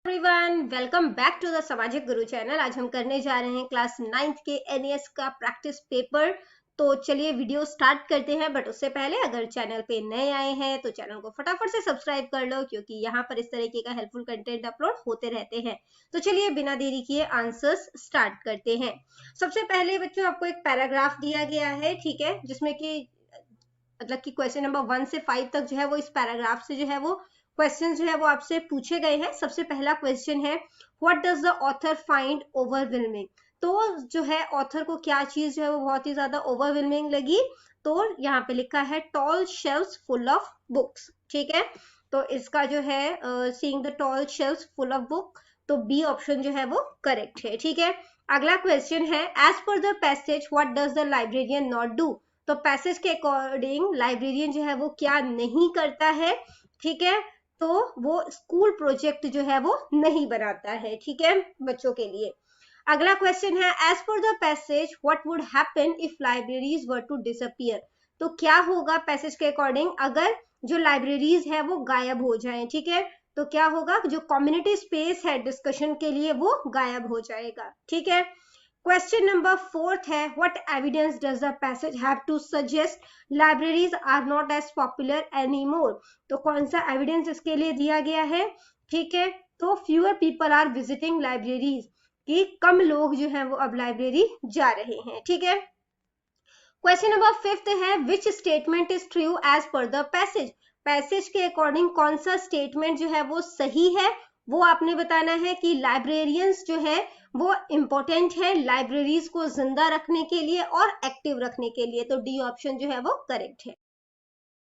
Everyone, welcome back to the Samajik Guru channel. आज हम करने जा रहे हैं क्लास 9th के एनएएस का प्रैक्टिस पेपर। तो चलिए वीडियो स्टार्ट करते हैं। बट उससे पहले अगर चैनल पे नए आए हैं तो चैनल को फटाफट से सब्सक्राइब कर लो, क्योंकि यहाँ पर इस तरीके का हेल्पफुल कंटेंट अपलोड होते रहते हैं। तो चलिए बिना देरी किए आंसर्स स्टार्ट करते हैं। सबसे पहले बच्चों आपको एक पैराग्राफ दिया गया है, ठीक है, जिसमें कि मतलब कि क्वेश्चन नंबर 1 से 5 तक जो है वो इस पैराग्राफ से जो है वो क्वेश्चन जो है वो आपसे पूछे गए हैं। सबसे पहला क्वेश्चन है, what does the author find overwhelming. तो जो है ऑथर को क्या चीज जो है वो बहुत ही ज्यादा ओवरवेलमिंग लगी। तो यहाँ पे लिखा है tall shelves full of books, ठीक है। तो इसका जो है seeing the tall shelves full of book, तो बी ऑप्शन जो है वो करेक्ट है, ठीक है। अगला क्वेश्चन है, as per the passage what does the librarian not do. तो पैसेज के अकॉर्डिंग लाइब्रेरियन जो है वो क्या नहीं करता है, ठीक है। तो वो स्कूल प्रोजेक्ट जो है वो नहीं बनाता है, ठीक है, बच्चों के लिए। अगला क्वेश्चन है, as per the passage what would happen if libraries were to disappear. तो क्या होगा पैसेज के अकॉर्डिंग अगर जो लाइब्रेरीज है वो गायब हो जाएं, ठीक है। तो क्या होगा, जो कम्युनिटी स्पेस है डिस्कशन के लिए वो गायब हो जाएगा, ठीक है। क्वेश्चन नंबर 4 है, what evidence does the passage have to suggest libraries are not as popular anymore. तो कौन सा एविडेंस इसके लिए दिया गया है, ठीक है। तो fewer people are visiting libraries, कि कम लोग जो है वो अब लाइब्रेरी जा रहे हैं, ठीक है। क्वेश्चन नंबर 5 है, which statement is true as per the passage. Passage के अकॉर्डिंग कौन सा स्टेटमेंट जो है वो सही है, वो आपने बताना है कि लाइब्रेरियंस जो है वो इम्पोर्टेंट है लाइब्रेरीज को जिंदा रखने के लिए और एक्टिव रखने के लिए। तो डी ऑप्शन जो है वो करेक्ट है।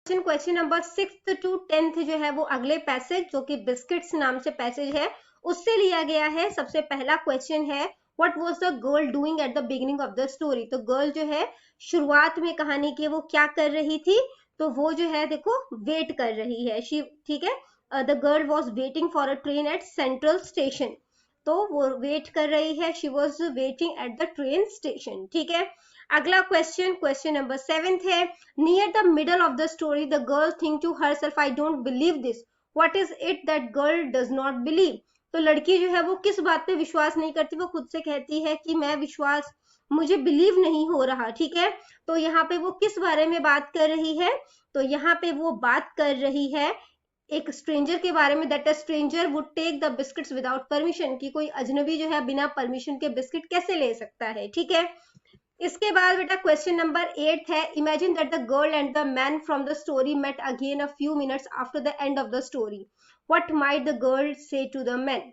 क्वेश्चन नंबर 6 to 10 जो है वो अगले पैसेज जो कि बिस्किट्स नाम से पैसेज है उससे लिया गया है। सबसे पहला क्वेश्चन है, what was the girl doing at the beginning of the story. तो गर्ल जो है शुरुआत में कहानी की वो क्या कर रही थी, तो वो जो है देखो वेट कर रही है, ठीक है। The girl was waiting for a train at central station. तो वो वेट कर रही है, she was waiting at the train station, ठीक है। अगला क्वेश्चन नंबर 7 है, near the middle of the story the girl think to herself I don't believe this, what is it that girl does not believe. तो लड़की जो है वो किस बात पे विश्वास नहीं करती, वो खुद से कहती है कि मुझे बिलीव नहीं हो रहा, ठीक है। तो यहाँ पे वो किस बारे में बात कर रही है, तो यहाँ पे वो बात कर रही है एक स्ट्रेंजर के बारे में, that a stranger would take the biscuits without permission, कि कोई अजनबी जो है बिना परमिशन के बिस्किट कैसे ले सकता है, ठीक है। इसके बाद बेटा क्वेश्चन नंबर 8 है, imagine that the girl and the man from the story met again a few minutes after the end of the story, what might the girl say to the man.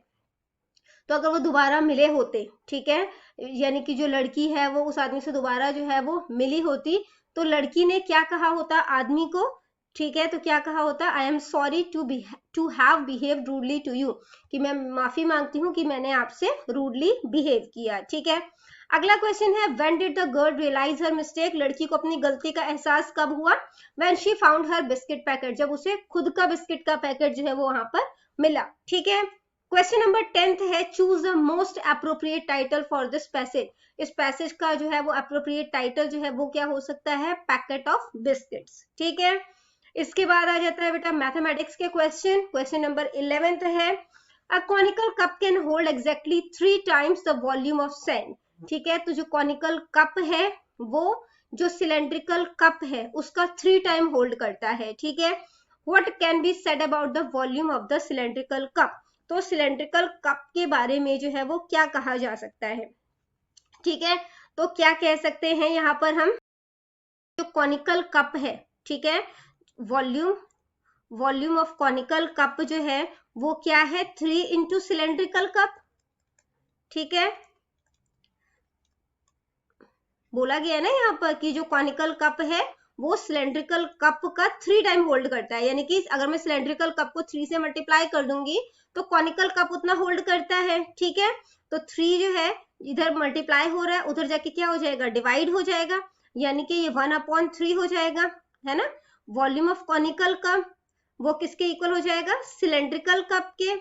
तो अगर वो दोबारा मिले होते, ठीक है, यानी कि जो लड़की है वो उस आदमी से दोबारा जो है वो मिली होती, तो लड़की ने क्या कहा होता आदमी को, ठीक है। तो क्या कहा होता, I am sorry to have behave rudely to you, कि मैं माफी मांगती हूँ कि मैंने आपसे रूडली बिहेव किया, ठीक है। अगला क्वेश्चन है, when did the girl realise her mistake. लड़की को अपनी गलती का एहसास कब हुआ, when she found her biscuit packet, जब उसे खुद का बिस्किट का पैकेट जो है वो वहां पर मिला, ठीक है। क्वेश्चन नंबर 10 है, choose the most appropriate title for this passage. इस पैसेज का जो है वो अप्रोप्रिएट टाइटल जो है वो क्या हो सकता है, पैकेट ऑफ बिस्किट्स, ठीक है। इसके बाद आ जाता है बेटा मैथमेटिक्स के क्वेश्चन नंबर 11 है, a conical cup can hold exactly 3 times the volume of sand, ठीक है। तो जो कॉनिकल कप है वो जो सिलेंड्रिकल कप है उसका 3 टाइम होल्ड करता है, ठीक है। What can be said about the volume of the cylindrical cup. तो सिलेंड्रिकल कप के बारे में जो है वो क्या कहा जा सकता है, ठीक है। तो क्या कह सकते हैं यहाँ पर हम, जो कॉनिकल कप है, ठीक है, वॉल्यूम ऑफ कॉनिकल कप जो है वो क्या है, 3 into सिलेंड्रिकल कप, ठीक है। बोला गया ना यहाँ पर कि जो कॉनिकल कप है वो सिलेंड्रिकल कप का 3 टाइम होल्ड करता है, यानी कि अगर मैं सिलेंड्रिकल कप को 3 से मल्टीप्लाई कर दूंगी तो कॉनिकल कप उतना होल्ड करता है, ठीक है। तो 3 जो है इधर मल्टीप्लाई हो रहा है, उधर जाके क्या हो जाएगा, डिवाइड हो जाएगा, यानी कि ये 1/3 हो जाएगा, है ना। वॉल्यूम ऑफ कॉनिकल कप वो किसके इक्वल हो जाएगा, सिलेंड्रिकल कप के,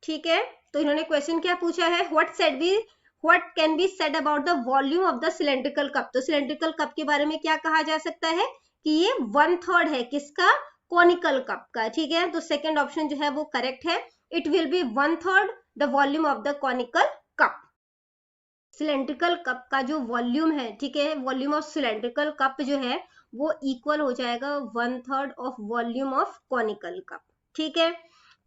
ठीक है। तो इन्होंने क्वेश्चन क्या पूछा है, what can be said about the volume of the cylindrical cup. तो सिलेंड्रिकल कप के बारे में क्या कहा जा सकता है कि ये 1/3 है किसका, कॉनिकल कप का, ठीक है। तो सेकंड ऑप्शन जो है वो करेक्ट है। It will be 1/3 the volume of the conical cup. Cylindrical cup का जो वॉल्यूम है, ठीक है, वॉल्यूम ऑफ सिलेंड्रिकल कप जो है वो इक्वल हो जाएगा 1/3 of volume of conical cup, ठीक है।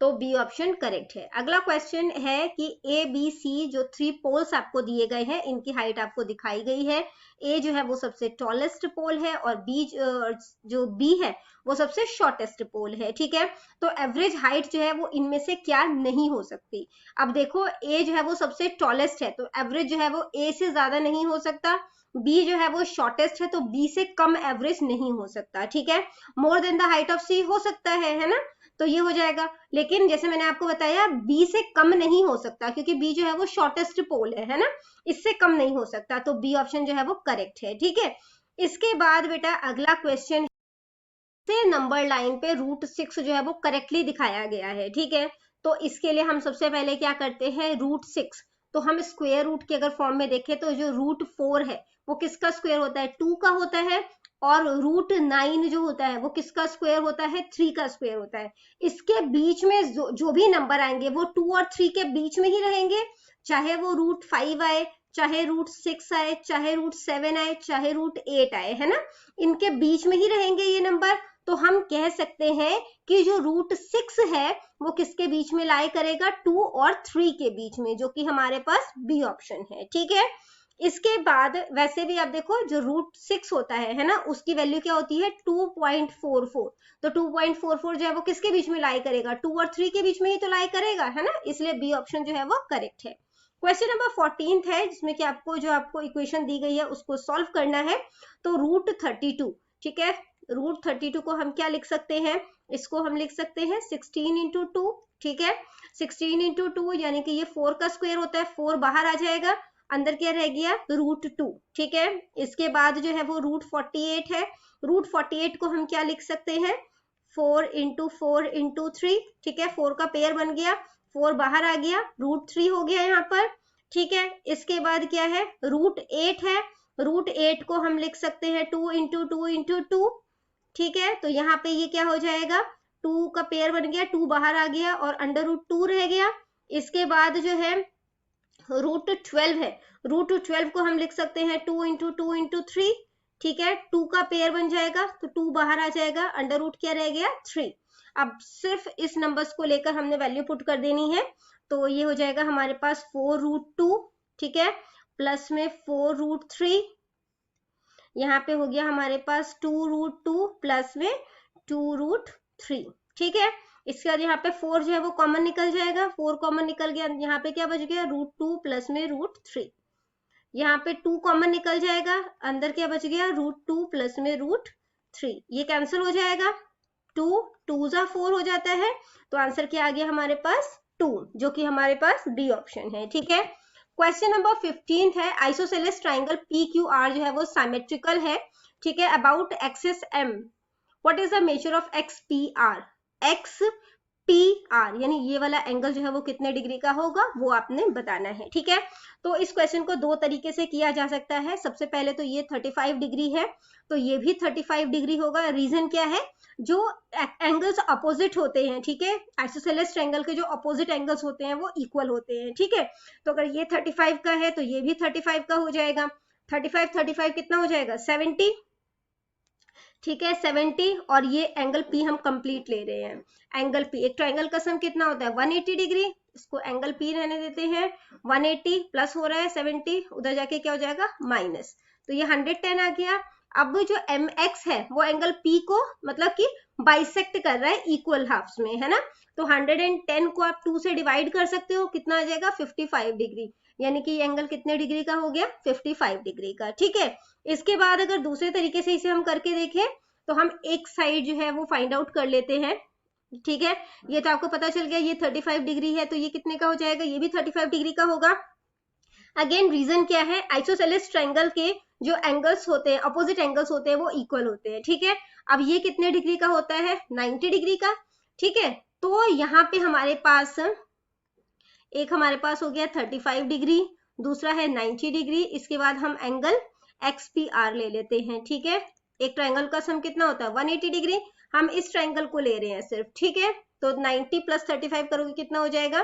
तो बी ऑप्शन करेक्ट है। अगला क्वेश्चन है कि ए बी सी जो 3 पोल्स आपको दिए गए हैं, इनकी हाइट आपको दिखाई गई है। ए जो है वो सबसे टॉलेस्ट पोल है और बी जो बी है वो सबसे शॉर्टेस्ट पोल है, ठीक है। तो एवरेज हाइट जो है वो इनमें से क्या नहीं हो सकती। अब देखो ए जो है वो सबसे टॉलेस्ट है तो एवरेज जो है वो ए से ज्यादा नहीं हो सकता। बी जो है वो शॉर्टेस्ट है तो बी से कम एवरेज नहीं हो सकता, ठीक है। More than the height of sea हो सकता है ना, तो ये हो जाएगा। लेकिन जैसे मैंने आपको बताया बी से कम नहीं हो सकता क्योंकि बी जो है वो शॉर्टेस्ट पोल है ना, इससे कम नहीं हो सकता। तो बी ऑप्शन जो है वो करेक्ट है, ठीक है। इसके बाद बेटा अगला क्वेश्चन से नंबर लाइन पे √6 जो है वो करेक्टली दिखाया गया है, ठीक है। तो इसके लिए हम सबसे पहले क्या करते हैं, √6 तो हम स्क्वायर रूट के अगर फॉर्म में देखें तो जो √4 है वो किसका स्क्वायर होता है, 2 का होता है। और √9 जो होता है वो किसका स्क्वायर होता है, 3 का स्क्वायर होता है। इसके बीच में जो भी नंबर आएंगे वो 2 और 3 के बीच में ही रहेंगे, चाहे वो √5 आए, चाहे √6 आए, चाहे √7 आए, चाहे √8 आए, है ना, इनके बीच में ही रहेंगे ये नंबर। तो हम कह सकते हैं कि जो √6 है वो किसके बीच में लाई करेगा, 2 और 3 के बीच में, जो कि हमारे पास बी ऑप्शन है, ठीक है। इसके बाद वैसे भी आप देखो जो √6 होता है ना, उसकी वैल्यू क्या होती है 2.44। तो 2.44 जो है वो किसके बीच में लाई करेगा, 2 और 3 के बीच में ही तो लाई करेगा, है ना, इसलिए बी ऑप्शन जो है वो करेक्ट है। क्वेश्चन नंबर 14 है जिसमें कि आपको इक्वेशन दी गई है उसको सॉल्व करना है। तो √32, ठीक है, √32 को हम क्या लिख सकते हैं, इसको हम लिख सकते हैं 16 × 2, ठीक है। 16 × 2 यानी कि ये 4 का स्क्वायर होता है, 4 बाहर आ जाएगा, अंदर क्या रह गया √2, ठीक है। इसके बाद जो है वो √48 है, √48 को हम क्या लिख सकते हैं 4 × 4 × 3, ठीक है, 4 का पेयर बन गया, 4 बाहर आ गया, √3 हो गया यहाँ पर, ठीक है। इसके बाद क्या है √8 है, √8 को हम लिख सकते हैं 2 × 2 × 2, ठीक है। तो यहाँ पे ये क्या हो जाएगा 2 का पेयर बन गया, 2 बाहर आ गया और √2 रह गया। इसके बाद जो है √12 है, √12 को हम लिख सकते हैं 2 × 2 × 3, ठीक है, 2 का पेयर बन जाएगा तो 2 बाहर आ जाएगा, अंडर रूट क्या रह गया 3। अब सिर्फ इस नंबर्स को लेकर हमने वैल्यू पुट कर देनी है, तो ये हो जाएगा हमारे पास 4√2, ठीक है, प्लस में 4√3, यहाँ पे हो गया हमारे पास 2√2 प्लस में 2√3, ठीक है। इसके बाद यहाँ पे 4 जो है वो कॉमन निकल जाएगा, 4 कॉमन निकल गया, यहाँ पे क्या बच गया √2 प्लस में √3, यहाँ पे 2 कॉमन निकल जाएगा, अंदर क्या बच गया √2 प्लस में √3, ये कैंसिल हो जाएगा, 2 2 जा 4 हो जाता है, तो आंसर क्या आ गया हमारे पास 2, जो कि हमारे पास डी ऑप्शन है, ठीक है। क्वेश्चन नंबर 15 है आइसोसेलेस ट्राइंगल PQR जो है वो सिमेट्रिकल है, ठीक है, about axis M, what is the measure of XPR, XPR यानी ये वाला एंगल जो है वो कितने डिग्री का होगा वो आपने बताना है, ठीक है। तो इस क्वेश्चन को दो तरीके से किया जा सकता है। सबसे पहले तो ये 35 डिग्री है तो ये भी 35 डिग्री होगा। रीजन क्या है, जो एंगल्स अपोजिट होते हैं, ठीक है, आइसोसेलेस ट्रायंगल के जो अपोजिट एंगल्स होते हैं वो इक्वल होते हैं, ठीक है। तो अगर ये 35 का है तो ये भी 35 का हो जाएगा, 35 कितना हो जाएगा 70, ठीक है 70, और ये एंगल P हम कंप्लीट ले रहे हैं। एंगल P, एक ट्रायंगल का सम कितना होता है 180 डिग्री, इसको एंगल P रहने देते हैं, 180 प्लस हो रहा है 70, उधर जाके क्या हो जाएगा माइनस, तो ये 110 आ गया। अब जो MX है वो एंगल P को मतलब कि बाइसेक्ट कर रहा है इक्वल हाफ्स में, है ना, तो 110 को आप 2 से डिवाइड कर सकते हो, कितना आ जाएगा 55 डिग्री, यानी कि ये एंगल कितने डिग्री का हो गया 55 डिग्री का, ठीक है। इसके बाद अगर दूसरे तरीके से इसे हम करके देखें तो हम एक साइड जो है वो फाइंड आउट कर लेते हैं, ठीक है। ये तो आपको पता चल गया ये 35 डिग्री है तो ये कितने का हो जाएगा, ये भी 35 डिग्री का होगा। अगेन रीजन क्या है, आइसोसेलेस ट्रायंगल के जो एंगल्स होते हैं अपोजिट एंगल्स होते हैं वो इक्वल होते हैं, ठीक है। अब ये कितने डिग्री का होता है 90 डिग्री का, ठीक है। तो यहाँ पे हमारे पास हो गया 35 डिग्री, दूसरा है 90 डिग्री, इसके बाद हम एंगल XPR ले लेते हैं, ठीक है। एक ट्रायंगल का सम कितना होता है 180 डिग्री, हम इस ट्रायंगल को ले रहे हैं सिर्फ, ठीक है, तो 90 प्लस 35 करोगे कितना हो जाएगा,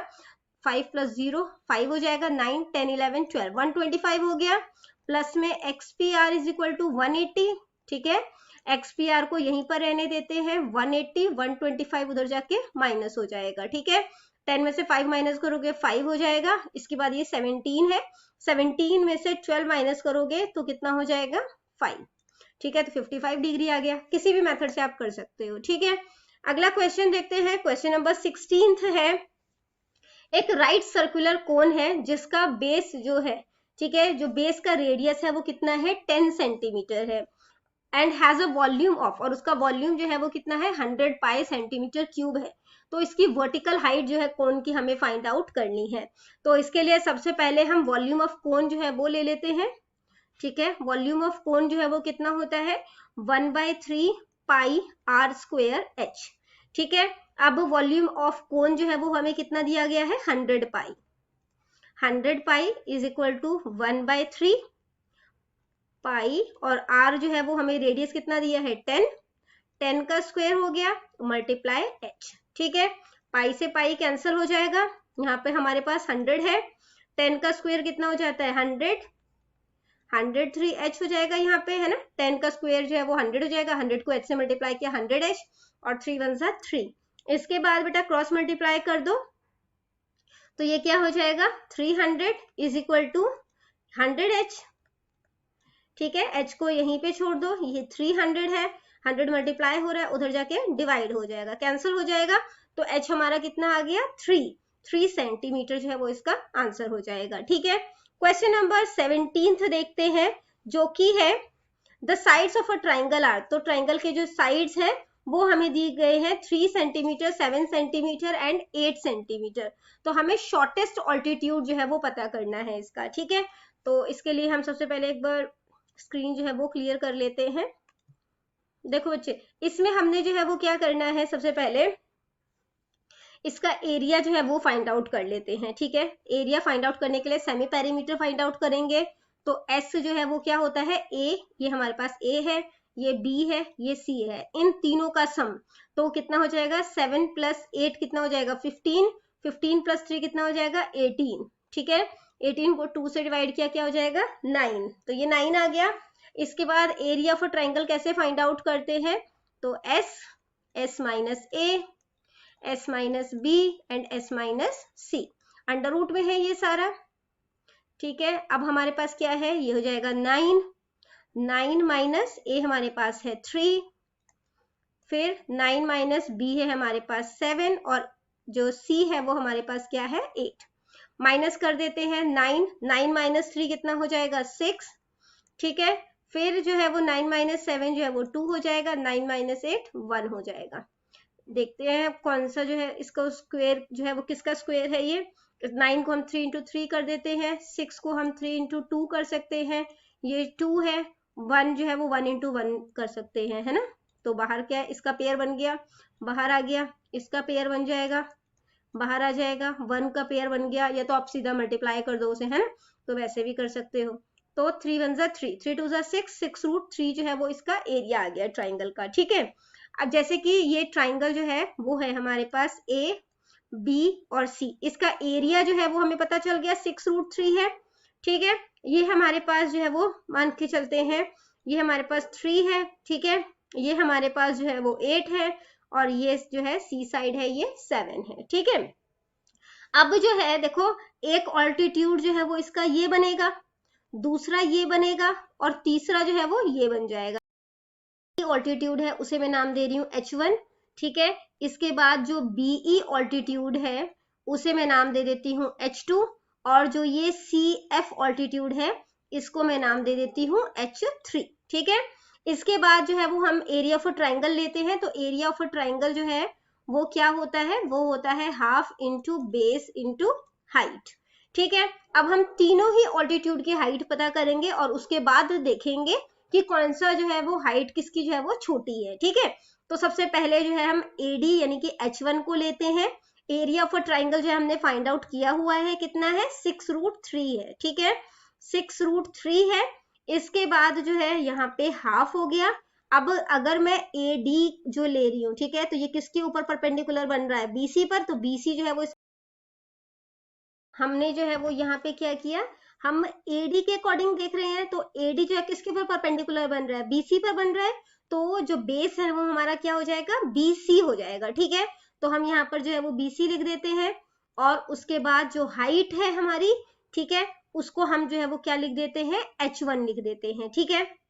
5 प्लस 0 5 हो जाएगा, 9 10 11 12 125 हो गया। प्लस में XPR इज इक्वल टू 180, ठीक है, XPR को यहीं पर रहने देते हैं 180, 125 उधर जाके माइनस हो जाएगा, ठीक है। 10 में से 5 माइनस करोगे 5 हो जाएगा। इसके बाद ये 17 है, 17 में से 12 माइनस करोगे तो कितना हो जाएगा 5, ठीक है। तो 55 डिग्री आ गया। किसी भी मेथड से आप कर सकते हो, ठीक है। अगला क्वेश्चन देखते हैं, क्वेश्चन नंबर 16 है। एक राइट सर्कुलर कोन है जिसका बेस जो है, ठीक है, जो बेस का रेडियस है वो कितना है 10 सेंटीमीटर है, and has a volume of, और उसका वॉल्यूम जो है वो कितना है 100 पाई सेंटीमीटर क्यूब है। तो इसकी वर्टिकल हाइट जो है कोन की हमें फाइंड आउट करनी है। तो इसके लिए सबसे पहले हम वॉल्यूम ऑफ कोन जो है वो ले लेते हैं, ठीक है। वॉल्यूम ऑफ कोन जो है वो कितना होता है 1/3 पाई r स्क्वायर h, ठीक है। अब वॉल्यूम ऑफ कोन जो है वो हमें कितना दिया गया है 100 पाई, 100 पाई इज इक्वल टू 1/3 पाई, और r जो है वो हमें रेडियस कितना दिया है 10, 10 का स्क्वायर हो गया मल्टीप्लाई h, ठीक है। पाई से पाई कैंसिल हो जाएगा, यहाँ पे हमारे पास 100 है, 10 का स्क्वायर कितना हो जाता है 100, 103h हो जाएगा यहाँ पे, है ना। 10 का स्क्वायर जो है वो 100 हो जाएगा, 100 को h से मल्टीप्लाई किया 100h, और 3 1 जा 3। इसके बाद बेटा क्रॉस मल्टीप्लाई कर दो, तो ये क्या हो जाएगा 300 इज इक्वल टू 100h, ठीक है। h को यहीं पे छोड़ दो, ये 300 है, 100 मल्टीप्लाई हो रहा है, उधर जाके डिवाइड हो जाएगा, कैंसिल हो जाएगा। तो h हमारा कितना आ गया 3 सेंटीमीटर जो है वो इसका आंसर हो जाएगा, ठीक है। क्वेश्चन नंबर 17 देखते हैं, जो कि है the sides of a triangle are. तो ट्राइंगल के जो साइड्स है वो हमें दी गए हैं 3 सेंटीमीटर, 7 सेंटीमीटर एंड 8 सेंटीमीटर। तो हमें शॉर्टेस्ट ऑल्टीट्यूड जो है वो पता करना है इसका, ठीक है। तो इसके लिए हम सबसे पहले एक बार स्क्रीन जो है वो क्लियर कर लेते हैं। देखो बच्चे, इसमें हमने जो है वो क्या करना है, सबसे पहले इसका एरिया जो है वो फाइंड आउट कर लेते हैं, ठीक है। एरिया फाइंड आउट करने के लिए सेमी पेरीमीटर फाइंड आउट करेंगे। तो S जो है वो क्या होता है A, ये हमारे पास A है, ये B है, ये C है, इन तीनों का सम तो कितना हो जाएगा 7 प्लस 8 कितना हो जाएगा 15, 15 प्लस 3 कितना हो जाएगा 18, ठीक है। 18 को 2 से डिवाइड किया क्या हो जाएगा 9, तो ये 9 आ गया। इसके बाद एरिया ऑफ ट्राइंगल कैसे फाइंड आउट करते हैं, तो S minus A, S minus B and S minus C, under root में है ये सारा, ठीक है। अब हमारे पास क्या है, ये हो जाएगा 9 माइनस A हमारे पास है 3, फिर 9 माइनस B है हमारे पास 7, और जो C है वो हमारे पास क्या है 8। माइनस कर देते हैं 9 माइनस 3 कितना हो जाएगा 6, ठीक है। फिर जो है वो 9 माइनस 7 जो है वो 2 हो जाएगा, 9 माइनस 8 1 हो जाएगा। देखते हैं कौन सा जो है इसका स्क्वायर जो है वो किसका स्क्वायर है। ये 9 को हम 3 इंटू 3 कर देते हैं, 6 को हम 3 इंटू 2 कर सकते हैं, ये 2 है, 1 जो है वो 1 इंटू 1 कर सकते हैं, है ना। तो बाहर क्या है, इसका पेयर बन गया, बाहर आ गया, इसका पेयर बन जाएगा, बाहर आ जाएगा, 1 का पेयर बन गया, या तो आप सीधा मल्टीप्लाई कर दो उसे, है ना, तो वैसे भी कर सकते हो। तो 3 1 जा 3, 3 2 जा 6 रूट 3 जो है वो इसका एरिया आ गया ट्राइंगल का, ठीक है। अब जैसे कि ये ट्राइंगल जो है वो है हमारे पास A, B और C, इसका एरिया जो है वो हमें पता चल गया 6 रूट 3 है, ठीक है। ये हमारे पास जो है वो मान के चलते हैं, ये हमारे पास 3 है, ठीक है। ये हमारे पास जो है वो 8 है, और ये जो है C साइड है ये 7 है, ठीक है। अब जो है देखो, एक ऑल्टीट्यूड जो है वो इसका ये बनेगा, दूसरा ये बनेगा, और तीसरा जो है वो ये बन जाएगा। ऑल्टीट्यूड है उसे मैं नाम दे रही हूँ H1, ठीक है। इसके बाद जो BE ऑल्टीट्यूड है उसे मैं नाम दे देती हूँ H2, और जो ये CF ऑल्टीट्यूड है इसको मैं नाम दे देती हूँ H3, ठीक है। इसके बाद जो है वो हम एरिया ऑफ अ ट्राइंगल लेते हैं। तो एरिया ऑफ अ ट्राइंगल जो है वो क्या होता है, वो होता है half into base into height, ठीक है। अब हम तीनों ही ऑल्टीट्यूड की हाइट पता करेंगे, और उसके बाद देखेंगे कि कौन सा जो है वो हाइट किसकी जो है वो छोटी है, ठीक है। तो सबसे पहले जो है हम AD यानी कि H1 को लेते हैं। एरिया ऑफ अ ट्राइंगल जो है हमने फाइंड आउट किया हुआ है, कितना है 6 रूट 3 है, ठीक है, 6 रूट 3 है। इसके बाद जो है यहाँ पे हाफ हो गया। अब अगर मैं AD जो ले रही हूँ, ठीक है, तो ये किसके ऊपर परपेंडिकुलर बन रहा है, BC पर, तो BC जो है वो हमने जो है वो यहाँ पे क्या किया, हम AD के अकॉर्डिंग देख रहे हैं, तो AD जो है किसके ऊपर परपेंडिकुलर बन रहा है, BC पर बन रहा है, तो जो बेस है वो हमारा क्या हो जाएगा, BC हो जाएगा, ठीक है। तो हम यहाँ पर जो है वो BC लिख देते हैं, और उसके बाद जो हाइट है हमारी, ठीक है, उसको हम जो है वो क्या लिख देते हैं, H1 लिख देते हैं, ठीक है।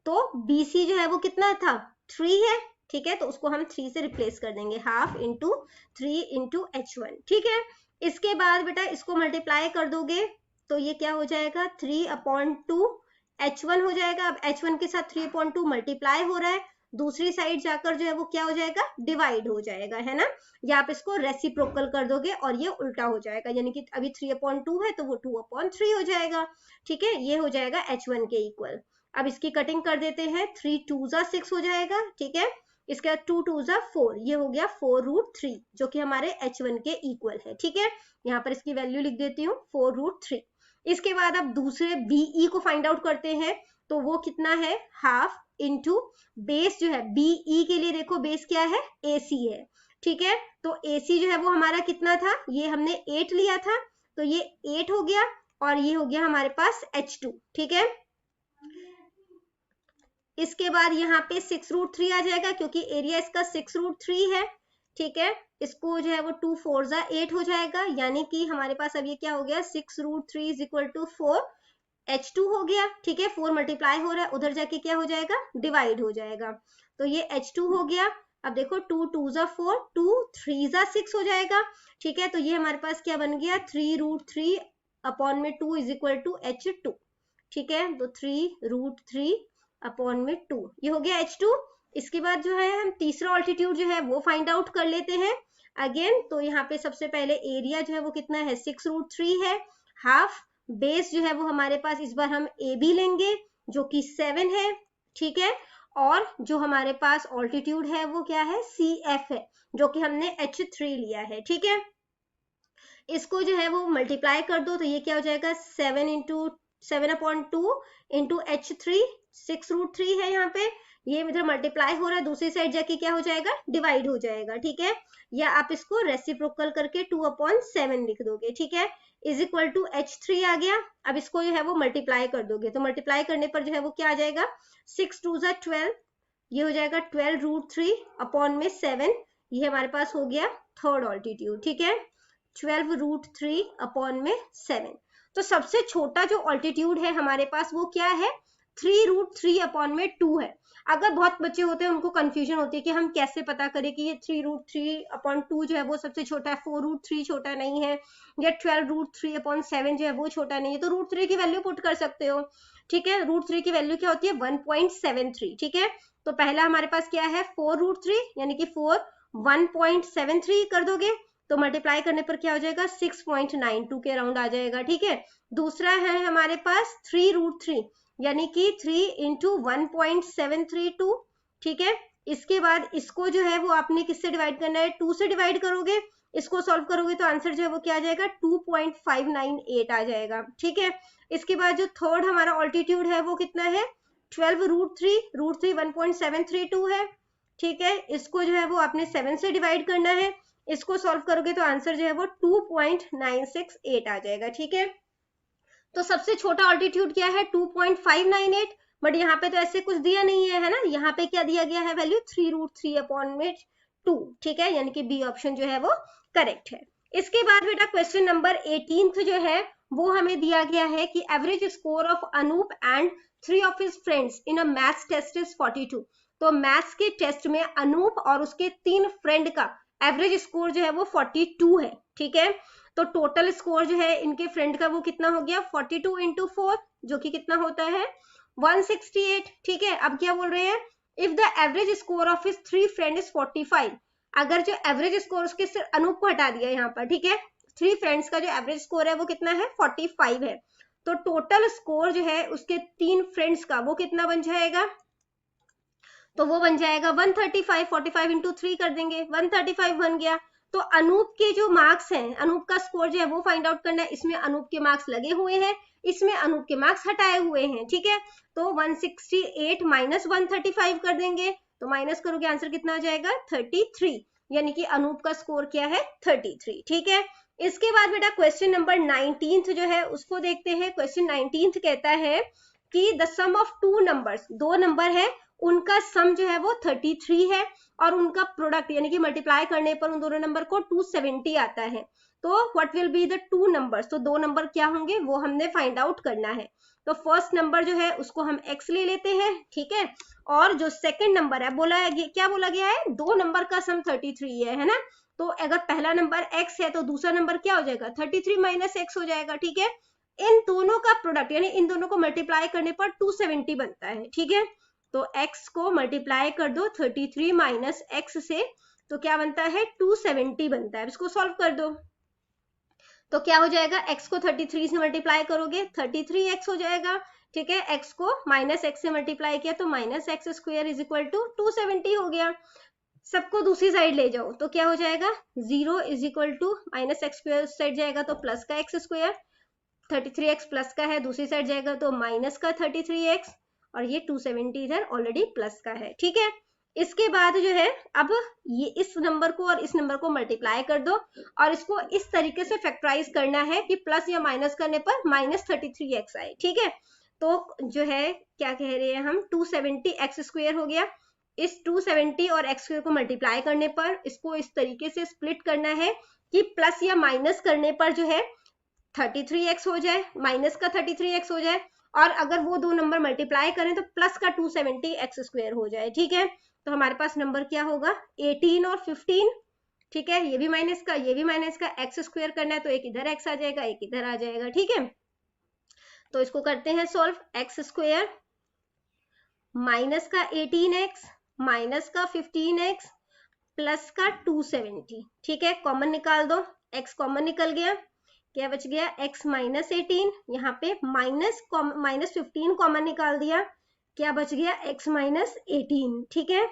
तो BC जो है वो कितना था, 3 है, ठीक है, तो उसको हम 3 से रिप्लेस कर देंगे, हाफ इंटू 3 इंटू H1, ठीक है। इसके बाद बेटा इसको मल्टीप्लाई कर दोगे तो ये क्या हो जाएगा, 3/2 H1 हो जाएगा। अब H1 के साथ 3/2 मल्टीप्लाई हो रहा है, दूसरी साइड जाकर जो है वो क्या हो जाएगा, डिवाइड हो जाएगा, है ना। या आप इसको रेसिप्रोकल कर दोगे और ये उल्टा हो जाएगा, यानी कि अभी 3/2 है तो वो 2/3 हो जाएगा, ठीक है, ये हो जाएगा H1 के इक्वल। अब इसकी कटिंग कर देते हैं, 3 2 6 हो जाएगा, ठीक है, इसके बाद 2 2 4, ये हो गया 4√3 जो कि हमारे H1 के इक्वल है, ठीक है। यहाँ पर इसकी वैल्यू लिख देती हूँ 4√3। इसके बाद अब दूसरे BE को फाइंड आउट करते हैं, तो वो कितना है, हाफ इंटू बेस जो है BE के लिए, देखो बेस क्या है, AC है, ठीक है। तो AC जो है वो हमारा कितना था, ये हमने 8 लिया था, तो ये 8 हो गया, और ये हो गया हमारे पास H2, ठीक है। इसके बाद यहाँ पे 6√3 आ जाएगा, क्योंकि एरिया इसका 6√3 है, ठीक है। इसको जो है वो 2 4 8 हो जाएगा, यानी कि हमारे पास अब ये क्या हो गया, 6√3 = 4, H2 हो गया, ठीक है। 4 मल्टीप्लाई हो रहा है, उधर जाके क्या हो जाएगा, डिवाइड हो जाएगा, तो ये H2 हो गया। अब देखो 2 2 4, 2 3 6 हो जाएगा, ठीक है। तो ये हमारे पास क्या बन गया, 3√3/2 = H2, ठीक है। तो 3√3/2 ये हो गया H2। इसके बाद जो है हम तीसरा ऑल्टीट्यूड जो है वो फाइंड आउट कर लेते हैं अगेन। तो यहाँ पे सबसे पहले एरिया जो है वो कितना है, 6√3 है, हाफ बेस जो है वो हमारे पास इस बार हम AB लेंगे जो कि 7 है, ठीक है। और जो हमारे पास ऑल्टीट्यूड है वो क्या है, CF है, जो कि हमने H3 लिया है, ठीक है। इसको जो है वो मल्टीप्लाई कर दो, तो ये क्या हो जाएगा, 7/2 इंटू H3, 6√3 है यहाँ पे, ये इधर मल्टीप्लाई हो रहा है, दूसरी साइड जाके क्या हो जाएगा, डिवाइड हो जाएगा, ठीक है। या आप इसको रेसिप्रोकल करके 2/7 लिख दोगे, ठीक है, = H3 आ गया। अब इसको जो है वो मल्टीप्लाई कर दोगे, तो मल्टीप्लाई करने पर जो है वो क्या आ जाएगा, 6 2 12, ये हो जाएगा 12√3/7, ये हमारे पास हो गया थर्ड ऑल्टीट्यूड, ठीक है, 12√3/7। तो सबसे छोटा जो ऑल्टीट्यूड है हमारे पास वो क्या है, 3√3/2 है। अगर बहुत बच्चे होते हैं उनको कंफ्यूजन होती है कि हम कैसे पता करें कि ये 3√3/2 जो है वो सबसे छोटा है, 4√3 छोटा नहीं है, या 12√3/7 जो है वो छोटा नहीं है, तो √3 की वैल्यू पुट कर सकते हो, ठीक है। √3 की वैल्यू क्या होती है, 1.73, ठीक है। तो पहला हमारे पास क्या है, 4√3, यानी कि 4 1.73 कर दोगे, तो मल्टीप्लाई करने पर क्या हो जाएगा, 6.92 के अराउंड आ जाएगा, ठीक है। दूसरा है हमारे पास 3√3, यानी कि 3 इंटू 1.732, ठीक है। इसके बाद इसको जो है वो आपने किससे डिवाइड करना है, 2 से डिवाइड करोगे, इसको सॉल्व करोगे तो आंसर जो है वो क्या आ जाएगा, 2.598 आ जाएगा, ठीक है। इसके बाद जो थर्ड हमारा ऑल्टीट्यूड है वो कितना है, 12√3, √3 1.732 है, ठीक है। इसको जो है वो आपने 7 से डिवाइड करना है, इसको सॉल्व करोगे तो आंसर जो है वो 2.968 आ जाएगा, ठीक है। तो सबसे छोटा ऑल्टीट्यूड क्या है, 2.598, बट यहाँ पे तो ऐसे कुछ दिया नहीं है, है ना। यहाँ पे क्या दिया गया है, वैल्यू 3√3/2, ठीक है, यानी कि बी ऑप्शन जो है वो करेक्ट है। इसके बाद बेटा क्वेश्चन नंबर 18 जो है वो हमें दिया गया है कि average score of Anoop and 3 of his friends in a maths test is 42। तो मैथ्स के टेस्ट में अनूप और उसके 3 फ्रेंड का एवरेज स्कोर जो है वो 42 है, ठीक है। तो टोटल स्कोर जो है इनके फ्रेंड का वो कितना हो गया, 42 इंटू 4, जो कि कितना होता है, 168, ठीक है। अब क्या बोल रहे हैं, if the average score of his 3 friend is 45, अगर जो एवरेज स्कोर उसके सिर्फ अनूप को हटा दिया यहाँ पर, ठीक है, 3 फ्रेंड्स का जो एवरेज स्कोर है वो कितना है, 45 है, तो टोटल स्कोर जो है उसके 3 फ्रेंड्स का वो कितना बन जाएगा, तो वो बन जाएगा 135, 45 इंटू 3 कर देंगे, 135 बन गया। तो अनूप के जो मार्क्स हैं, अनूप का स्कोर जो है वो फाइंड आउट करना है। इसमें अनूप के मार्क्स लगे हुए हैं, इसमें अनूप के मार्क्स हटाए हुए हैं, ठीक है। तो 168 माइनस 135 कर देंगे, तो माइनस करोगे आंसर कितना आ जाएगा 33, यानी कि अनूप का स्कोर क्या है 33, ठीक है। इसके बाद बेटा क्वेश्चन नंबर 19 जो है उसको देखते हैं। क्वेश्चन 19 कहता है कि the sum of two numbers, दो नंबर है, उनका सम जो है वो 33 है और उनका प्रोडक्ट यानी कि मल्टीप्लाई करने पर उन दोनों नंबर को 270 आता है। तो what will be the two numbers, तो दो नंबर क्या होंगे वो हमने फाइंड आउट करना है। तो फर्स्ट नंबर जो है उसको हम x ले लेते हैं, ठीक है। और जो सेकंड नंबर है क्या बोला गया है, दो नंबर का सम 33 है ना। तो अगर पहला नंबर x है तो दूसरा नंबर क्या हो जाएगा 33 माइनस x हो जाएगा, ठीक है। इन दोनों का प्रोडक्ट यानी इन दोनों को मल्टीप्लाई करने पर 270 बनता है, ठीक है। तो x को मल्टीप्लाई कर दो 33 माइनस x से, तो क्या बनता है 270 बनता है। इसको सॉल्व कर दो, तो क्या हो जाएगा x को 33 से मल्टीप्लाई करोगे 33x हो जाएगा, ठीक है। x को माइनस x से मल्टीप्लाई किया तो minus x square is equal to 270 हो गया। सबको दूसरी साइड ले जाओ तो क्या हो जाएगा 0 is equal to minus x square side जाएगा तो प्लस का एक्स स्क्वायर, 33x प्लस का है दूसरी साइड जाएगा तो माइनस का 33x, और ये 270 इधर ऑलरेडी प्लस का है, ठीक है। इसके बाद जो है अब ये इस नंबर को और इस नंबर को मल्टीप्लाई कर दो और इसको इस तरीके से फैक्टराइज करना है कि प्लस या माइनस करने पर माइनस 33x आए, ठीक है। तो जो है क्या कह रहे हैं हम 270x स्क्वायर हो गया। इस 270 और x स्क्वायर को मल्टीप्लाई करने पर इसको इस तरीके से स्प्लिट करना है कि प्लस या माइनस करने पर जो है 33x हो जाए, माइनस का 33x हो जाए, और अगर वो दो नंबर मल्टीप्लाई करें तो प्लस का 270x स्क्वायर हो जाए, ठीक है। तो हमारे पास नंबर क्या होगा 18 और 15, ठीक है। ये भी माइनस का ये भी माइनस का, x स्क्वायर करना है तो एक इधर x आ जाएगा एक इधर आ जाएगा, ठीक है। तो इसको करते हैं सॉल्व, x स्क्वायर माइनस का 18x माइनस का 15x प्लस का 270, ठीक है। कॉमन निकाल दो, x कॉमन निकल गया, क्या बच गया x माइनस 18, यहाँ पे माइनस 15 कॉमन निकाल दिया, क्या बच गया x माइनस 18, ठीक है।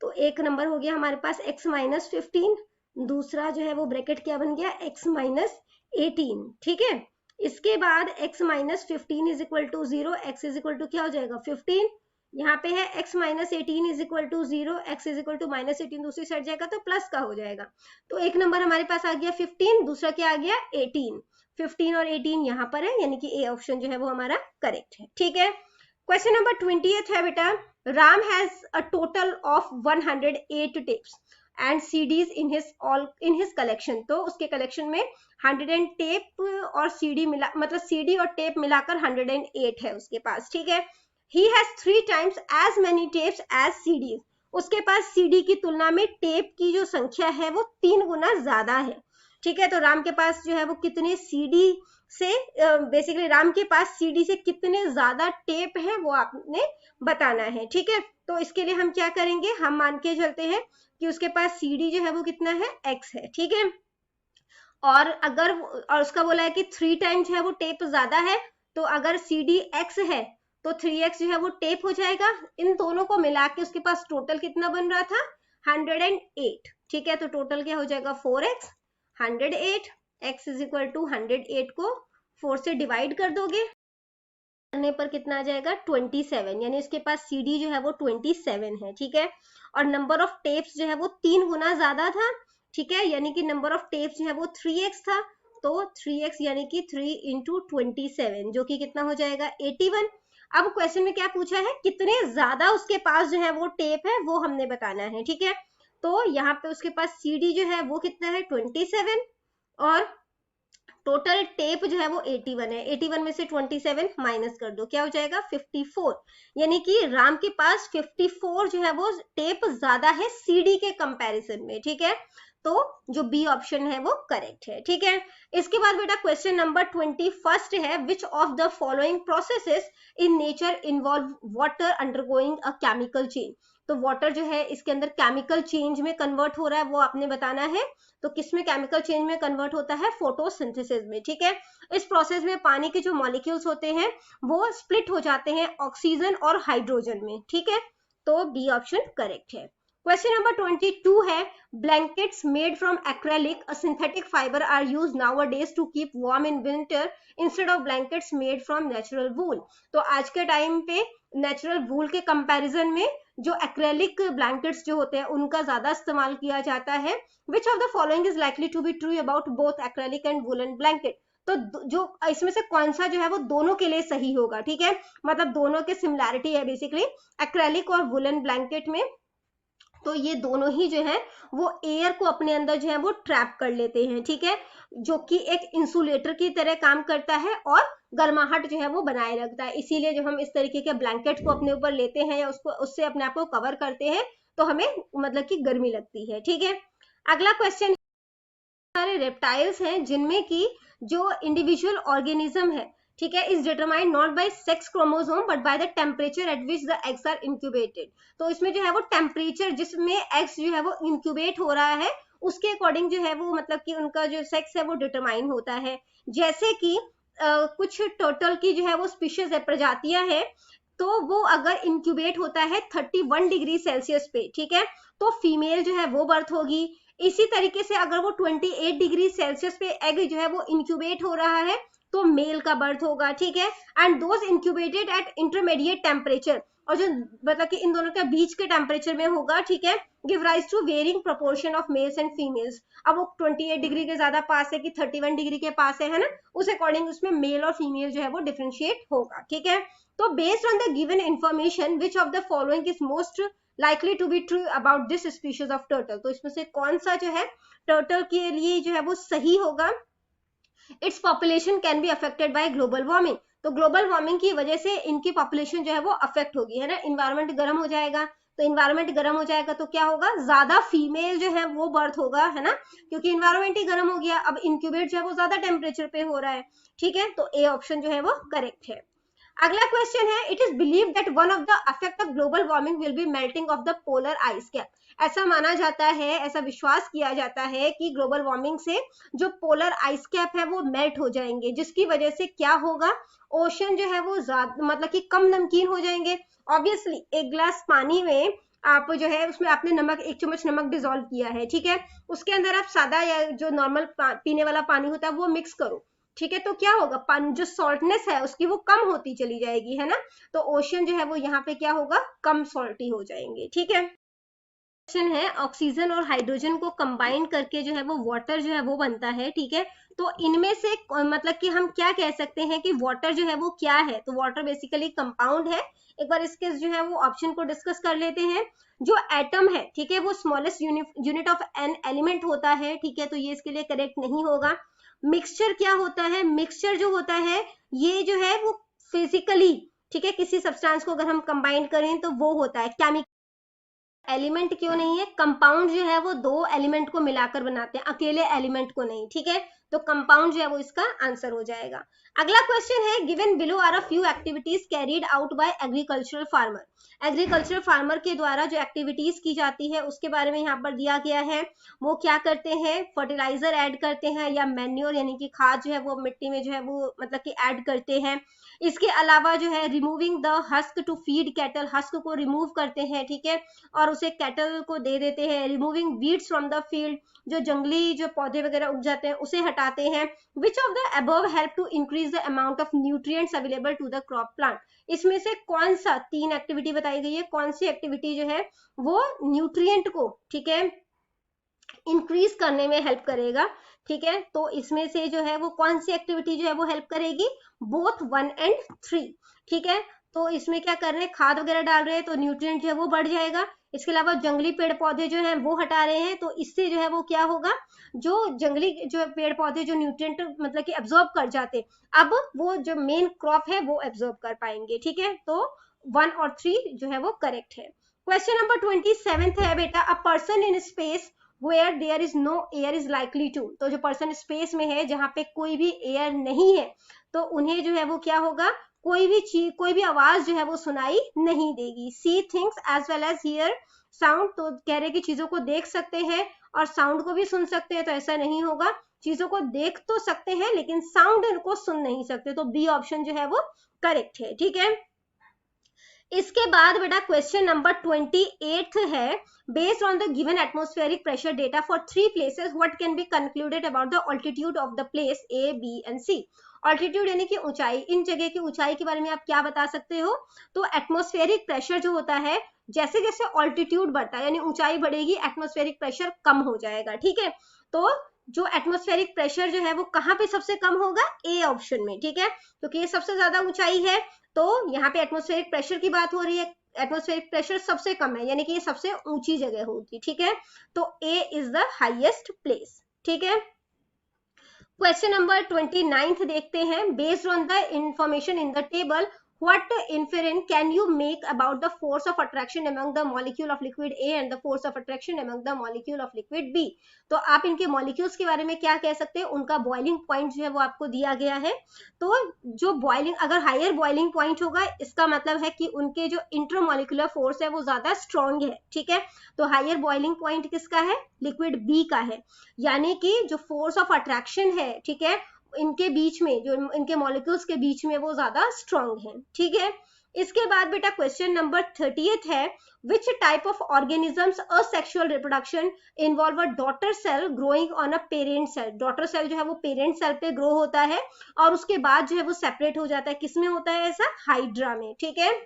तो एक नंबर हो गया हमारे पास x माइनस 15, दूसरा जो है वो ब्रैकेट क्या बन गया x माइनस 18, ठीक है। इसके बाद x minus 15 is equal to 0, x is equal to क्या हो जाएगा 15, यहाँ पे है x minus 18 is equal to 0, x is equal to minus 18 दूसरी साइड जाएगा तो प्लस का हो जाएगा। तो एक नंबर हमारे पास आ गया 15, दूसरा क्या आ गया 18, 15 और 18 यहाँ पर है, यानी कि ए ऑप्शन जो है वो हमारा करेक्ट है, ठीक है। क्वेश्चन नंबर 20 है बेटा, Ram has a total of 108 tapes and CDs in his collection. तो उसके कलेक्शन में 100 टेप और सीडी मिला, मतलब सीडी और टेप मिलाकर 108 है उसके पास, ठीक है। He has 3 times as many tapes as CDs. उसके पास सीडी की तुलना में टेप की जो संख्या है वो 3 गुना ज्यादा है, ठीक है। तो राम के पास जो है वो कितने सीडी से बेसिकली राम के पास सीडी से कितने ज्यादा टेप है वो आपने बताना है, ठीक है। तो इसके लिए हम क्या करेंगे, हम मान के चलते हैं कि उसके पास सीडी जो है वो कितना है x है, ठीक है। और अगर और उसका बोला है कि 3 टाइम्स जो है वो टेप ज्यादा है, तो अगर सीडी x है तो 3x जो है वो टेप हो जाएगा। इन दोनों को मिला के उसके पास टोटल कितना बन रहा था 108, ठीक है। तो टोटल क्या हो जाएगा 4x 108, x is equal to 108 को 4 से डिवाइड कर दोगे करने पर कितना आ जाएगा 27, यानी उसके पास सीडी जो है वो 27 है, ठीक है। और नंबर ऑफ टेप्स जो है वो 3 गुना ज्यादा था, ठीक है, यानी कि नंबर ऑफ टेप्स जो है वो 3x था। तो 3x यानी कि 3 इंटू 27 जो कि कितना हो जाएगा 81। अब क्वेश्चन में क्या पूछा है, कितने ज्यादा उसके पास जो है वो टेप है वो हमने बताना है, ठीक है। तो यहाँ पे उसके पास सीडी जो है वो कितना है 27 और टोटल टेप जो है वो 81 है। 81 में से 27 माइनस कर दो, क्या हो जाएगा 54, यानी कि राम के पास 54 जो है वो टेप ज्यादा है सीडी के कंपैरिजन में, ठीक है। तो जो बी ऑप्शन है वो करेक्ट है, ठीक है। इसके बाद बेटा क्वेश्चन नंबर 21 है, which of the following processes in nature involve water undergoing a chemical change. तो वाटर जो है इसके अंदर केमिकल चेंज में कन्वर्ट हो रहा है वो आपने बताना है। तो किसमें केमिकल चेंज में कन्वर्ट होता है, फोटोसिंथेसिस में, ठीक है। इस प्रोसेस में पानी के जो मॉलिक्यूल्स होते हैं वो स्प्लिट हो जाते हैं ऑक्सीजन और हाइड्रोजन में, ठीक है। तो बी ऑप्शन करेक्ट है। क्वेश्चन नंबर 22 है, blankets made from acrylic, a synthetic fiber, are used nowadays to keep warm in winter instead of blankets made from natural wool. तो आज के टाइम पे नेचुरल वूल के कंपैरिजन में जो एक्रेलिक ब्लैंकेट्स जो होते हैं उनका ज्यादा इस्तेमाल किया जाता है. Which of the following is likely to be true about both acrylic and woollen blanket. तो जो इसमें से कौन सा जो है वो दोनों के लिए सही होगा, ठीक है, मतलब दोनों के सिमिलैरिटी है बेसिकली एक्रेलिक और वुलन ब्लैंकेट में. तो ये दोनों ही जो है वो एयर को अपने अंदर जो है वो ट्रैप कर लेते हैं, ठीक है, जो कि एक इंसुलेटर की तरह काम करता है और गर्माहट जो है वो बनाए रखता है. इसीलिए जब हम इस तरीके के ब्लैंकेट को अपने ऊपर लेते हैं या उसको उससे अपने आप को कवर करते हैं तो हमें मतलब कि गर्मी लगती है, ठीक है. अगला क्वेश्चन, सारे रेप्टाइल्स हैं जिनमें की जो इंडिविजुअल ऑर्गेनिज्म है, ठीक है, is determined not by sex chromosome but by the temperature at which the eggs are incubated. तो इसमें जो है वो टेम्परेचर जिसमें एग्स जो है वो इंक्यूबेट हो रहा है उसके अकॉर्डिंग जो है वो मतलब कि उनका जो सेक्स है वो डिटरमाइन होता है. जैसे कि कुछ टर्टल की जो है वो स्पीशीज है, प्रजातियां है, तो वो अगर इंक्यूबेट होता है 31 डिग्री सेल्सियस पे, ठीक है, तो फीमेल जो है वो बर्थ होगी. इसी तरीके से अगर वो 28 डिग्री सेल्सियस पे एग जो है वो इंक्यूबेट हो रहा है तो मेल का बर्थ होगा, ठीक है. And those incubated eight intermediate temperature, और जो मतलब कि इन दोनों के बीच के टेम्परेचर में होगा, ठीक है, give rise to varying proportion of males and females. अब वो 28 डिग्री के ज्यादा पास है कि 31 डिग्री के पास है ना, उस अकॉर्डिंग उसमें मेल और फीमेल जो है वो डिफरेंशिएट होगा, ठीक है. तो based on the given information which of the following is most likely to be true about this species of turtle. तो इसमें से कौन सा जो है टर्टल के लिए जो है वो सही होगा. Its population can be affected by global warming. तो ग्लोबल वार्मिंग की वजह से इनकी पॉपुलेशन जो है वो अफेक्ट होगी, है ना. इन्वायरमेंट गर्म हो जाएगा, तो इन्वायरमेंट गर्म हो जाएगा तो क्या होगा, ज्यादा फीमेल जो है वो बर्थ होगा, है ना, क्योंकि इन्वायरमेंट ही गर्म हो गया. अब इंक्यूबेट जो है वो ज्यादा टेम्परेचर पे हो रहा है, ठीक है, तो ए ऑप्शन जो है वो करेक्ट है. अगला क्वेश्चन है, it is believe that one of the effect of global warming will be melting of the polar ice cap. ऐसा माना जाता है, ऐसा विश्वास किया जाता है कि ग्लोबल वार्मिंग से जो पोलर आइस कैप है वो मेल्ट हो जाएंगे, जिसकी वजह से क्या होगा, ओशन जो है वो मतलब कि कम नमकीन हो जाएंगे. ऑब्वियसली एक ग्लास पानी में आप जो है उसमें आपने नमक, 1 चम्मच नमक डिसॉल्व किया है, ठीक है, उसके अंदर आप सादा या जो नॉर्मल पीने वाला पानी होता है वो मिक्स करो, ठीक है, तो क्या होगा, पानी जो सॉल्टनेस है उसकी वो कम होती चली जाएगी, है ना. तो ओशन जो है वो यहाँ पे क्या होगा, कम सॉल्टी हो जाएंगे, ठीक है. क्वेश्चन है, ऑक्सीजन और हाइड्रोजन को कंबाइन करके जो है वो वाटर जो है वो बनता है, ठीक है. तो इनमें से मतलब कि हम क्या कह सकते हैं कि वाटर जो है वो क्या है. तो वाटर बेसिकली कंपाउंड है. एक बार इसके जो है वो ऑप्शन को डिस्कस कर लेते हैं. जो एटम है, ठीक है, वो smallest unit of an element होता है, ठीक है, तो ये इसके लिए करेक्ट नहीं होगा. मिक्सचर क्या होता है, मिक्सचर जो होता है ये जो है वो फिजिकली, ठीक है, किसी सब्सटेंस को अगर हम कंबाइन करें तो वो होता है केमिकल. एलिमेंट क्यों नहीं है, कंपाउंड जो है वो 2 एलिमेंट को मिलाकर बनाते हैं, अकेले एलिमेंट को नहीं, ठीक है, तो कंपाउंड जो है वो इसका आंसर हो जाएगा. अगला क्वेश्चन है, given below are a few activities carried out by agricultural farmer. Agricultural farmer के द्वारा जो एक्टिविटीज की जाती है उसके बारे में यहाँ पर दिया गया है. वो क्या करते हैं, फर्टिलाइजर ऐड करते हैं या मैन्योर यानी कि खाद जो है वो मिट्टी में जो है वो मतलब कि ऐड करते हैं. इसके अलावा जो है removing the husk to feed cattle, husk को रिमूव करते हैं, ठीक है, और उसे कैटल को दे देते हैं. Removing weeds from the field, जो जंगली जो पौधे वगैरह उग जाते हैं उसे हटाते हैं. Which of the above help to increase the amount of nutrients available to the crop plant. इसमें से कौन सा 3 एक्टिविटी बताई गई है, कौन सी एक्टिविटी जो है वो न्यूट्रिएंट को, ठीक है, इंक्रीज करने में हेल्प करेगा, ठीक है. तो इसमें से जो है वो कौन सी एक्टिविटी जो है वो हेल्प करेगी, बोथ 1 और 3, ठीक है. तो इसमें क्या कर रहे हैं, खाद वगैरह डाल रहे हैं तो न्यूट्रिएंट जो है वो बढ़ जाएगा. इसके अलावा जंगली पेड़ पौधे जो हैं वो हटा रहे हैं, तो इससे जो है वो क्या होगा, जो जंगली जो पेड़ पौधे जो न्यूट्रिएंट मतलब कि एब्जॉर्ब कर जाते, अब वो जो मेन क्रॉप है वो एब्जॉर्ब कर पाएंगे, ठीक है. तो 1 और 3 जो है वो करेक्ट है. क्वेश्चन नंबर 27 है बेटा, a person in space where there is no air is likely to. तो जो पर्सन स्पेस में है जहां पे कोई भी एयर नहीं है तो उन्हें जो है वो क्या होगा, कोई भी चीज, कोई भी आवाज जो है वो सुनाई नहीं देगी. See things as well as hear sound. तो कह रहे कि चीजों को देख सकते हैं और साउंड को भी सुन सकते हैं, तो ऐसा नहीं होगा, चीजों को देख तो सकते हैं लेकिन साउंड को सुन नहीं सकते. तो बी ऑप्शन जो है वो करेक्ट है, ठीक है. इसके बाद बेटा क्वेश्चन नंबर 28 है, based on the given atmospheric pressure data for 3 places what can be concluded about the altitude of the place A, B and C. Altitude यानी कि ऊंचाई, इन जगह की ऊंचाई के बारे में आप क्या बता सकते हो? तो एटमॉस्फेरिक प्रेशर जो होता है, जैसे जैसे ऑल्टीट्यूड बढ़ता है यानी ऊंचाई बढ़ेगी, एटमॉस्फेरिक प्रेशर कम हो जाएगा, ठीक है। तो जो एटमॉस्फेरिक प्रेशर जो है वो कहाँ पे सबसे कम होगा? ए ऑप्शन में, ठीक है, क्योंकि ये सबसे ज्यादा ऊंचाई है। तो यहाँ पे एटमॉस्फेरिक प्रेशर की बात हो रही है, एटमॉस्फेरिक प्रेशर सबसे कम है यानी कि ये सबसे ऊंची जगह होगी, ठीक है। तो ए इज द हाईएस्ट प्लेस, ठीक है। क्वेश्चन नंबर 29 देखते हैं, based on the information in the table what inference can you make about the force of attraction among the molecule of liquid A and the force of attraction among the molecule of liquid B? तो आप इनके molecules के बारे में क्या कह सकते हैं? उनका बॉइलिंग पॉइंट जो है वो आपको दिया गया है। तो जो बॉइलिंग, अगर हायर बॉइलिंग पॉइंट होगा इसका मतलब है कि उनके जो इंटरमोलिकुलर फोर्स है वो ज्यादा स्ट्रॉन्ग है, ठीक है। तो हायर बॉइलिंग पॉइंट किसका है? लिक्विड बी का है, यानी कि जो फोर्स ऑफ अट्रैक्शन है, ठीक है, इनके बीच में, जो इनके मॉलिक्यूल्स के बीच में, वो ज्यादा स्ट्रॉन्ग है, ठीक है। इसके बाद बेटा क्वेश्चन नंबर 30 है, which type of organisms asexual reproduction involve a daughter cell growing on a parent cell. Daughter cell जो है वो पेरेंट सेल पे ग्रो होता है और उसके बाद जो है वो सेपरेट हो जाता है, किसमें होता है ऐसा? हाइड्रा में, ठीक है।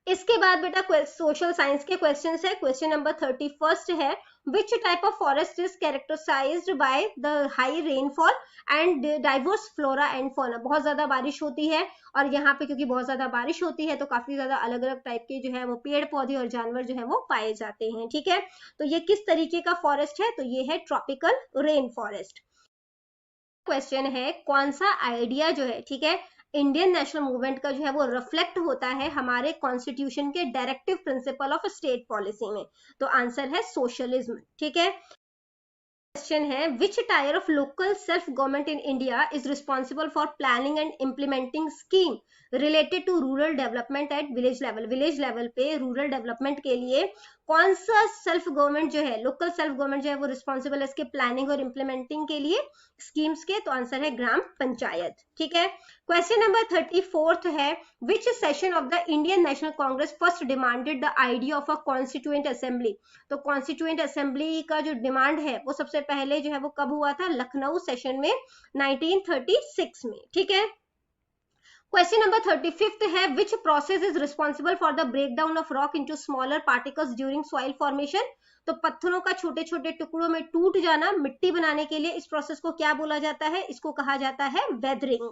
इसके बाद बेटा सोशल साइंस के क्वेश्चंस है। क्वेश्चन नंबर 31 है, which type of forest is characterized by the high rainfall and diverse flora and fauna। बहुत ज्यादा बारिश होती है और यहाँ पे क्योंकि बहुत ज्यादा बारिश होती है तो काफी ज्यादा अलग अलग टाइप के जो है वो पेड़ पौधे और जानवर जो है वो पाए जाते हैं, ठीक है। तो ये किस तरीके का फॉरेस्ट है? तो ये है ट्रॉपिकल रेन फॉरेस्ट। क्वेश्चन है, कौन सा आइडिया जो है, ठीक है, इंडियन नेशनल मूवमेंट का जो है वो रिफ्लेक्ट होता है हमारे कॉन्स्टिट्यूशन के directive principle of state policy में? तो आंसर है सोशलिज्म, ठीक है। क्वेश्चन है, which tier of local self government in India is responsible for planning and implementing scheme related to rural development at village level. Village level पे rural development के लिए कौन सा सेल्फ गवर्नमेंट जो है, लोकल सेल्फ गवर्नमेंट जो है वो रिस्पॉन्सिबल है इसके प्लानिंग और इम्प्लीमेंटिंग के लिए स्कीम्स के? तो आंसर है ग्राम पंचायत, ठीक है। क्वेश्चन नंबर 34 है, विच session of the Indian national Congress first demanded the idea of a constituent assembly. तो कॉन्स्टिट्यूएंट असेंबली का जो डिमांड है वो सबसे पहले जो है वो कब हुआ था? लखनऊ सेशन में 1936 में, ठीक है। क्वेश्चन नंबर 35 है, which process is responsible for the breakdown of rock into smaller particles during soil formation. तो पत्थरों का छोटे छोटे टुकड़ों में टूट जाना मिट्टी बनाने के लिए, इस प्रोसेस को क्या बोला जाता है? इसको कहा जाता है वेदरिंग।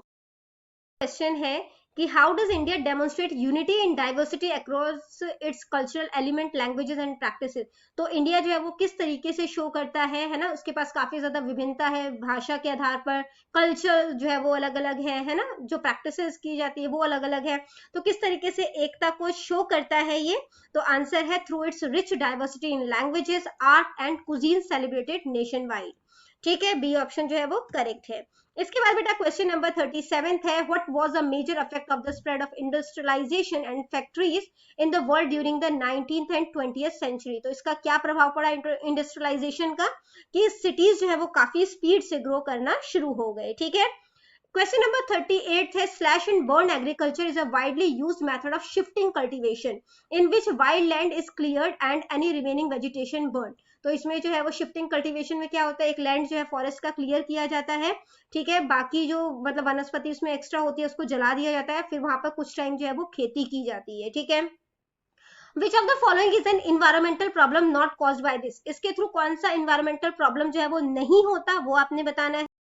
क्वेश्चन है कि how does India demonstrate unity in diversity across its cultural element, languages and practices. तो इंडिया जो है वो किस तरीके से शो करता है ना, उसके पास काफी ज्यादा विभिन्नता है, भाषा के आधार पर कल्चर जो है वो अलग अलग है ना, जो प्रैक्टिसेस की जाती है वो अलग अलग है। तो किस तरीके से एकता को शो करता है ये? तो आंसर है through it's rich diversity in languages, art and cuisine celebrated nation wide, ठीक है। बी ऑप्शन जो है वो करेक्ट है। इसके बाद बेटा क्वेश्चन नंबर 37 है, what was the major effect of the spread of industrialisation and factories in the world during the 19th and 20th century. तो इसका क्या प्रभाव पड़ा इंडस्ट्रियलाइजेशन का? कि सिटीज जो है वो काफी स्पीड से ग्रो करना शुरू हो गए, ठीक है। Question number 38 है, slash and burn agriculture is a widely used method of shifting cultivation in which wild land is cleared and any remaining vegetation burned। तो इसमें जो है वो शिफ्टिंग कल्टीवेशन में क्या होता है, एक लैंड जो है फॉरेस्ट का क्लियर किया जाता है, ठीक है, बाकी जो मतलब वनस्पति उसमें एक्स्ट्रा होती है उसको जला दिया जाता है, फिर वहां पर कुछ टाइम जो है वो खेती की जाती है, ठीक है। Which of the following is an environmental problem not caused by this? इसके थ्रू कौन सा environmental problem जो है वो नहीं होता, वो आपने बताना है।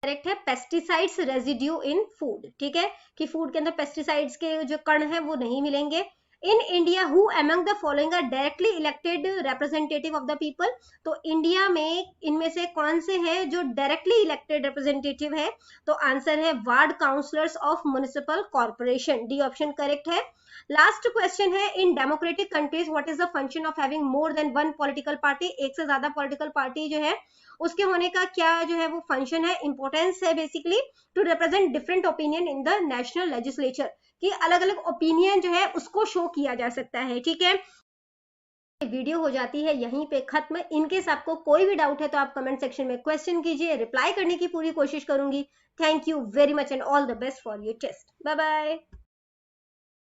करेक्ट है, पेस्टिसाइड्स रेजिड्यू इन फूड, ठीक है, कि फूड के अंदर पेस्टिसाइड्स के जो कण है वो नहीं मिलेंगे। In India who among the following are directly elected representative of the people. तो इंडिया में इनमें से कौन से हैं जो डायरेक्टली इलेक्टेड रिप्रेजेंटेटिव है? तो आंसर है ward councillors of municipal corporation, D option correct है। लास्ट क्वेश्चन है, in democratic countries what is the function of having more than one political party. एक से ज्यादा पॉलिटिकल पार्टी जो है उसके होने का क्या जो है वो फंक्शन है, इंपॉर्टेंस है, basically to represent different opinion in the national legislature, कि अलग अलग ओपिनियन जो है उसको शो किया जा सकता है, ठीक है। वीडियो हो जाती है यहीं पे खत्म। इनकेस आपको कोई भी डाउट है तो आप कमेंट सेक्शन में क्वेश्चन कीजिए, रिप्लाई करने की पूरी कोशिश करूंगी। Thank you very much and all the best for your test. Bye bye.